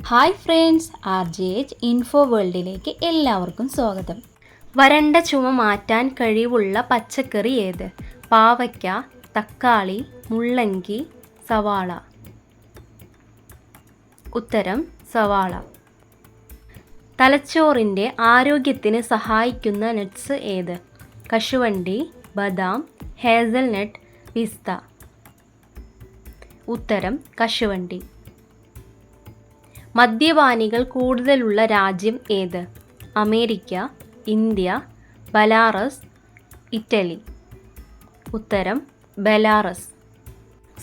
Hi friends, RJH info വേൾഡിലേക്ക് എല്ലാവർക്കും സ്വാഗതം. വരണ്ട ചുമ മാറ്റാൻ കഴിവുള്ള പച്ചക്കറി ഏത്? പാവയ്ക്ക, തക്കാളി, മുള്ളങ്കി, സവാള. ഉത്തരം സവാള. തലച്ചോറിൻ്റെ ആരോഗ്യത്തിന് സഹായിക്കുന്ന നട്ട്സ് ഏത്? കശുവണ്ടി, ബദാം, ഹേസൽനട്ട്, പിസ്ത. ഉത്തരം കശുവണ്ടി. മദ്യപാനികൾ കൂടുതലുള്ള രാജ്യം ഏത്? America, India, Belarus, Italy. ഉത്തരം ബലാറസ്.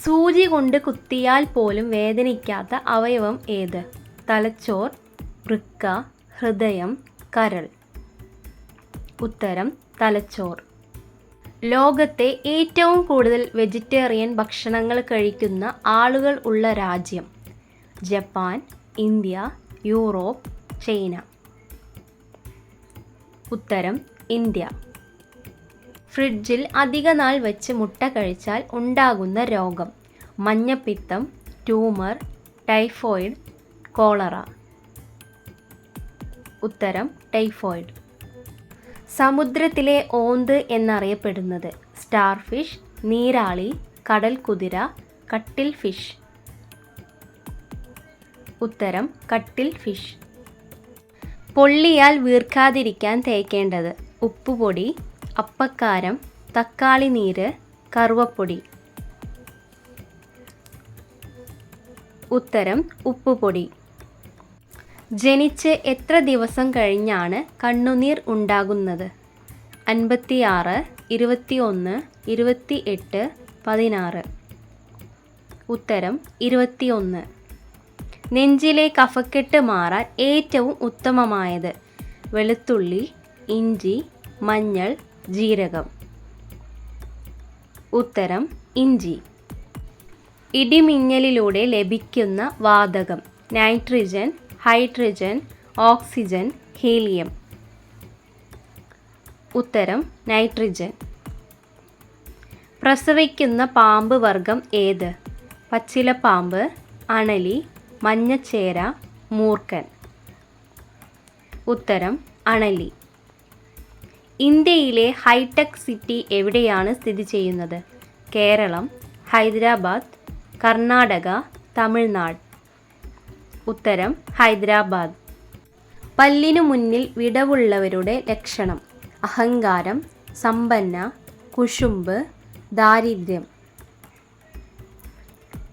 സൂചി കൊണ്ട് കുത്തിയാൽ പോലും വേദനിക്കാത്ത അവയവം ഏത്? തലച്ചോർ, വൃക്ക, ഹൃദയം, കരൾ. ഉത്തരം തലച്ചോർ. ലോകത്തെ ഏറ്റവും കൂടുതൽ വെജിറ്റേറിയൻ ഭക്ഷണങ്ങൾ കഴിക്കുന്ന ആളുകൾ ഉള്ള രാജ്യം? Japan, India, Europe, China. ഉത്തരം ഇന്ത്യ. ഫ്രിഡ്ജിൽ അധിക നാൾ വെച്ച് മുട്ട കഴിച്ചാൽ ഉണ്ടാകുന്ന രോഗം? മഞ്ഞപ്പിത്തം, ട്യൂമർ, ടൈഫോയിഡ്, കോളറ. ഉത്തരം ടൈഫോയിഡ്. സമുദ്രത്തിലെ ഓന്ത് എന്നറിയപ്പെടുന്നത്? സ്റ്റാർ ഫിഷ്, നീരാളി, കടൽ കുതിര, കട്ടിൽ ഫിഷ്. ഉത്തരം കട്ടിൽ ഫിഷ്. പൊള്ളിയാൽ വീർക്കാതിരിക്കാൻ തേക്കേണ്ടത്? ഉപ്പുപൊടി, അപ്പക്കാരം, തക്കാളി നീര്, കറുവപ്പൊടി. ഉത്തരം ഉപ്പുപൊടി. ജനിച്ച് എത്ര ദിവസം കഴിഞ്ഞാണ് കണ്ണുനീർ ഉണ്ടാകുന്നത്? 56, 21, 28, 16. ഉത്തരം 21. നെഞ്ചിലെ കഫക്കെട്ട് മാറാൻ ഏറ്റവും ഉത്തമമായത്? വെളുത്തുള്ളി, ഇഞ്ചി, മഞ്ഞൾ, ജീരകം. ഉത്തരം ഇഞ്ചി. ഇടിമിന്നലിലൂടെ ലഭിക്കുന്ന വാതകം? Nitrogen, hydrogen, oxygen, helium. ഉത്തരം നൈട്രജൻ. പ്രസവിക്കുന്ന പാമ്പ് വർഗം ഏത്? പച്ചിലപ്പാമ്പ്, അണലി, മഞ്ഞച്ചേര, മൂർഖൻ. ഉത്തരം അണലി. ഇന്ത്യയിലെ ഹൈടെക് സിറ്റി എവിടെയാണ് സ്ഥിതി ചെയ്യുന്നത്? കേരളം, ഹൈദരാബാദ്, കർണാടക, തമിഴ്നാട്. ഉത്തരം ഹൈദരാബാദ്. പല്ലിനു മുന്നിൽ വിടവുള്ളവരുടെ ലക്ഷണം? അഹങ്കാരം, സമ്പന്ന, കുശുമ്പ്, ദാരിദ്ര്യം.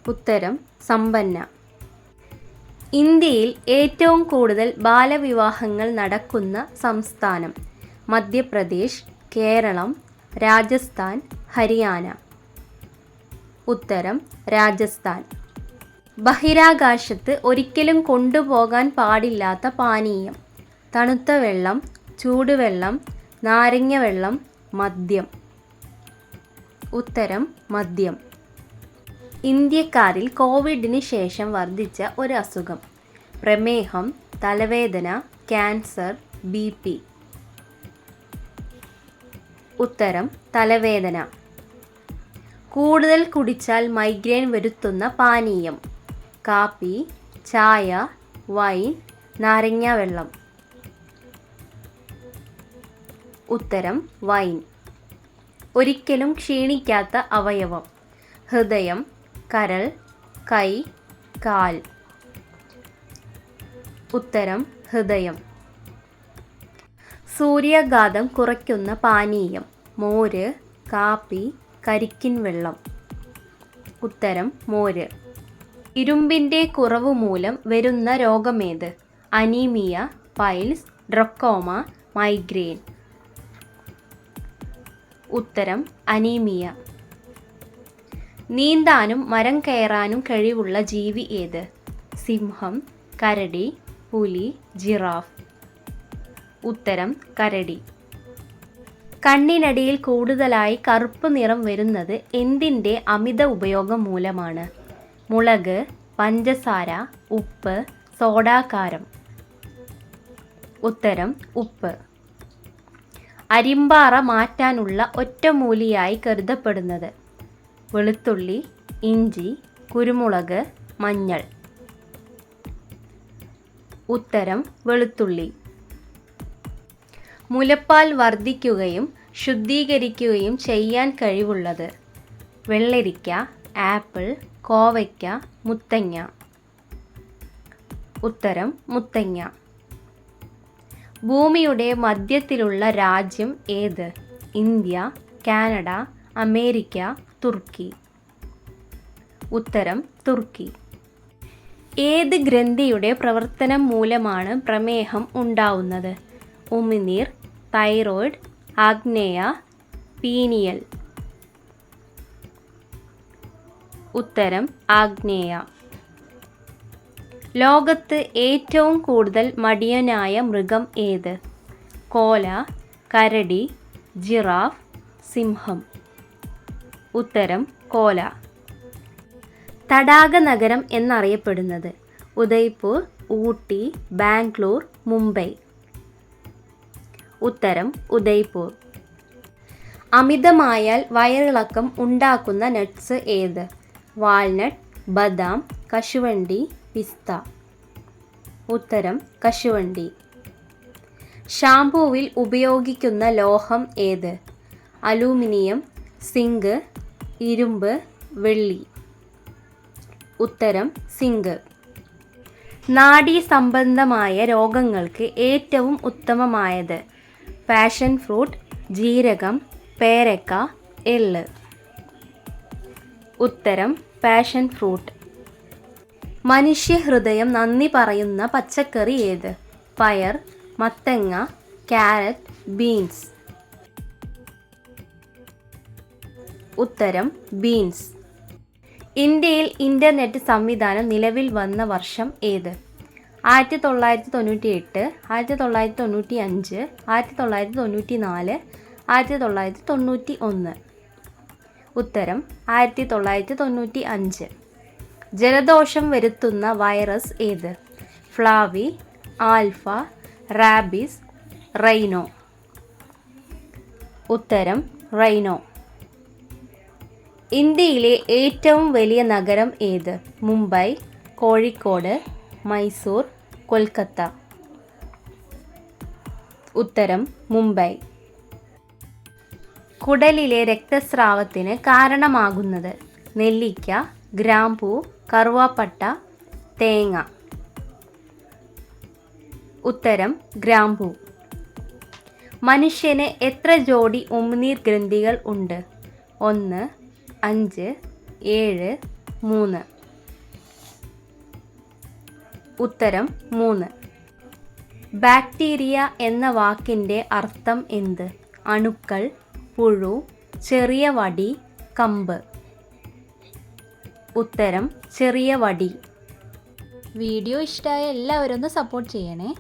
ഉത്തരം സമ്പന്ന. ഇന്ത്യയിൽ ഏറ്റവും കൂടുതൽ ബാലവിവാഹങ്ങൾ നടക്കുന്ന സംസ്ഥാനം? മധ്യപ്രദേശ്, കേരളം, രാജസ്ഥാൻ, ഹരിയാന. ഉത്തരം രാജസ്ഥാൻ. ബഹിരാകാശത്ത് ഒരിക്കലും കൊണ്ടുപോകാൻ പാടില്ലാത്ത പാനീയം? തണുത്ത വെള്ളം, ചൂടുവെള്ളം, നാരങ്ങ വെള്ളം, മദ്യം. ഉത്തരം മദ്യം. ഇന്ത്യക്കാരിൽ കോവിഡിന് ശേഷം വർദ്ധിച്ച ഒരു അസുഖം? പ്രമേഹം, തലവേദന, ക്യാൻസർ, BP. ഉത്തരം തലവേദന. കൂടുതൽ കുടിച്ചാൽ മൈഗ്രെയിൻ വരുത്തുന്ന പാനീയം? കാപ്പി, ചായ, വൈൻ, നാരങ്ങ വെള്ളം. ഉത്തരം വൈൻ. ഒരിക്കലും ക്ഷീണിക്കാത്ത അവയവം? ഹൃദയം, കരൾ, കൈ, കാൽ. ഉത്തരം ഹൃദയം. സൂര്യാഘാതം കുറയ്ക്കുന്ന പാനീയം? മോര്, കാപ്പി, കരിക്കിൻ വെള്ളം. ഉത്തരം മോര്. ഇരുമ്പിൻ്റെ കുറവ് മൂലം വരുന്ന രോഗമേത്? Anaemia, piles, trachoma, migraine. ഉത്തരം അനീമിയ. നീന്താനും മരം കയറാനും കഴിവുള്ള ജീവി ഏത്? സിംഹം, കരടി, പുലി, ജിറാഫ്. ഉത്തരം കരടി. കണ്ണിനടിയിൽ കൂടുതലായി കറുപ്പ് നിറം വരുന്നത് എന്തിൻ്റെ അമിത ഉപയോഗം മൂലമാണ്? മുളക്, പഞ്ചസാര, ഉപ്പ്, സോഡാകാരം. ഉത്തരം ഉപ്പ്. അരിമ്പാറ മാറ്റാനുള്ള ഒറ്റമൂലിയായി കരുതപ്പെടുന്നത്? വെളുത്തുള്ളി, ഇഞ്ചി, കുരുമുളക്, മഞ്ഞൾ. ഉത്തരം വെളുത്തുള്ളി. മുലപ്പാൽ വർദ്ധിക്കുകയും ശുദ്ധീകരിക്കുകയും ചെയ്യാൻ കഴിവുള്ളത്? വെള്ളരിക്ക, ആപ്പിൾ, കോവയ്ക്ക, മുത്തങ്ങ. ഉത്തരം മുത്തങ്ങ. ഭൂമിയുടെ മധ്യത്തിലുള്ള രാജ്യം ഏത്? ഇന്ത്യ, കാനഡ, അമേരിക്ക, തുർക്കി. ഉത്തരം തുർക്കി. ഏത് ഗ്രന്ഥിയുടെ പ്രവർത്തനം മൂലമാണ് പ്രമേഹം ഉണ്ടാവുന്നത്? ഉമിനീർ, തൈറോയ്ഡ്, ആഗ്നേയ, പീനിയൽ. ഉത്തരം ആഗ്നേയ. ലോകത്ത് ഏറ്റവും കൂടുതൽ മടിയനായ മൃഗം ഏത്? കോല, കരടി, ജിറാഫ്, സിംഹം. ഉത്തരം കോല. തടാക നഗരം എന്നറിയപ്പെടുന്നത്? ഉദയ്പൂർ, ഊട്ടി, ബാംഗ്ലൂർ, മുംബൈ. ഉത്തരം ഉദയ്പൂർ. അമിതമായാൽ വയറിളക്കം ഉണ്ടാക്കുന്ന നട്ട്സ് ഏത്? വാൾനട്ട്, ബദാം, കശുവണ്ടി, പിസ്ത. ഉത്തരം കശുവണ്ടി. ഷാംപൂവിൽ ഉപയോഗിക്കുന്ന ലോഹം ഏത്? അലൂമിനിയം, സിങ്ക്, ഇരുമ്പ്, വെള്ളി. ഉത്തരം സിങ്ക്. നാഡീ സംബന്ധമായ രോഗങ്ങൾക്ക് ഏറ്റവും ഉത്തമമായത്? പാഷൻ ഫ്രൂട്ട്, ജീരകം, പേരക്ക, എള്ള്. ഉത്തരം പാഷൻ ഫ്രൂട്ട്. മനുഷ്യഹൃദയം നന്ദി പറയുന്ന പച്ചക്കറി ഏത്? പയർ, മത്തങ്ങ, ക്യാരറ്റ്, ബീൻസ്. ഉത്തരം ബീൻസ്. ഇന്ത്യയിൽ ഇൻ്റർനെറ്റ് സംവിധാനം നിലവിൽ വന്ന വർഷം ഏത്? 1998, 1995, 1994, 1991. ഉത്തരം 1995. ജലദോഷം വരുത്തുന്ന വൈറസ് ഏത്? Flavi, alpha, rabies, rhino. ഉത്തരം റൈനോ. ഇന്ത്യയിലെ ഏറ്റവും വലിയ നഗരം ഏത്? മുംബൈ, കോഴിക്കോട്, മൈസൂർ, കൊൽക്കത്ത. ഉത്തരം മുംബൈ. കുടലിലെ രക്തസ്രാവത്തിന് കാരണമാകുന്നത്? നെല്ലിക്ക, ഗ്രാമ്പൂ, കറുവാപ്പട്ട, തേങ്ങ. ഉത്തരം ഗ്രാമ്പൂ. മനുഷ്യന് എത്ര ജോഡി ഉമിനീർ ഗ്രന്ഥികൾ ഉണ്ട്? 1, 5, 7, 3. ഉത്തരം 3. ബാക്ടീരിയ എന്ന വാക്കിൻ്റെ അർത്ഥം എന്ത്? അണുക്കൾ, പുഴു, ചെറിയ വടി, കമ്പ്. ഉത്തരം ചെറിയ വടി. വീഡിയോ ഇഷ്ടമായ എല്ലാവരും ഒന്ന് സപ്പോർട്ട് ചെയ്യണേ.